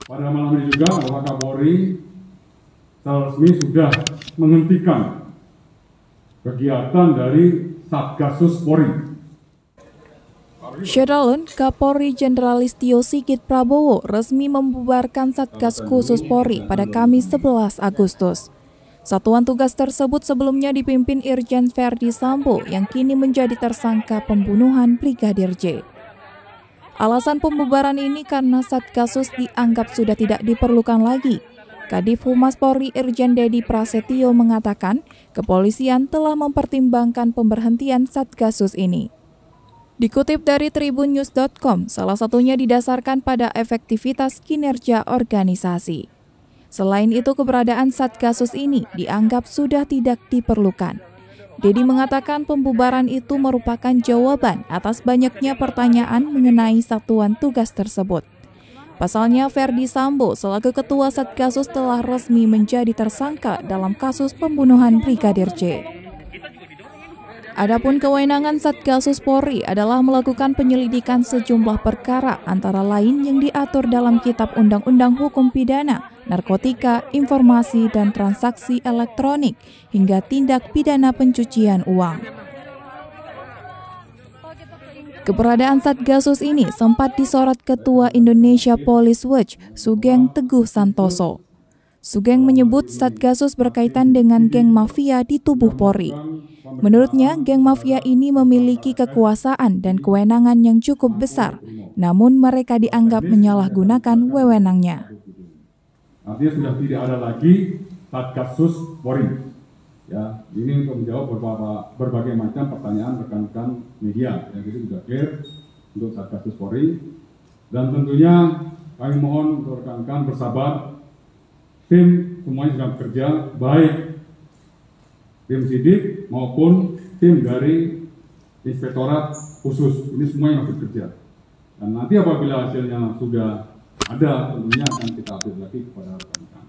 Pada malam ini juga Bapak Kapolri secara resmi sudah menghentikan kegiatan dari Satgasus Polri. Syedalun, Kapolri Jenderal Listio Sigit Prabowo resmi membubarkan Satgas Khusus Polri pada Kamis 11 Agustus. Satuan tugas tersebut sebelumnya dipimpin Irjen Verdi Sambo yang kini menjadi tersangka pembunuhan Brigadir J. Alasan pembubaran ini karena Satgasus dianggap sudah tidak diperlukan lagi. Kadif Humas Polri Irjen Dedi Prasetyo mengatakan kepolisian telah mempertimbangkan pemberhentian Satgasus ini. Dikutip dari tribunnews.com, salah satunya didasarkan pada efektivitas kinerja organisasi. Selain itu, keberadaan Satgasus ini dianggap sudah tidak diperlukan. Dedi mengatakan pembubaran itu merupakan jawaban atas banyaknya pertanyaan mengenai satuan tugas tersebut. Pasalnya, Verdi Sambo selaku Ketua Satgasus telah resmi menjadi tersangka dalam kasus pembunuhan Brigadir J. Adapun kewenangan Satgasus Polri adalah melakukan penyelidikan sejumlah perkara antara lain yang diatur dalam Kitab Undang-Undang Hukum Pidana, Narkotika, Informasi, dan Transaksi Elektronik, hingga tindak pidana pencucian uang. Keberadaan Satgasus ini sempat disorot Ketua Indonesia Police Watch, Sugeng Teguh Santoso. Sugeng menyebut Satgasus berkaitan dengan geng mafia di tubuh Polri. Menurutnya, geng mafia ini memiliki kekuasaan dan kewenangan yang cukup besar, namun mereka dianggap menyalahgunakan wewenangnya. Artinya sudah tidak ada lagi Satgasus Polri. Ya, ini untuk menjawab berbagai macam pertanyaan rekan-rekan media. Yang itu sudah clear untuk Satgasus Polri. Dan tentunya kami mohon untuk rekan-rekan bersabar. Tim semuanya sedang bekerja, baik tim sidik maupun tim dari Inspektorat Khusus. Ini semuanya masih bekerja. Dan nanti apabila hasilnya sudah ada, tentunya akan kita update lagi kepada rekan-rekan.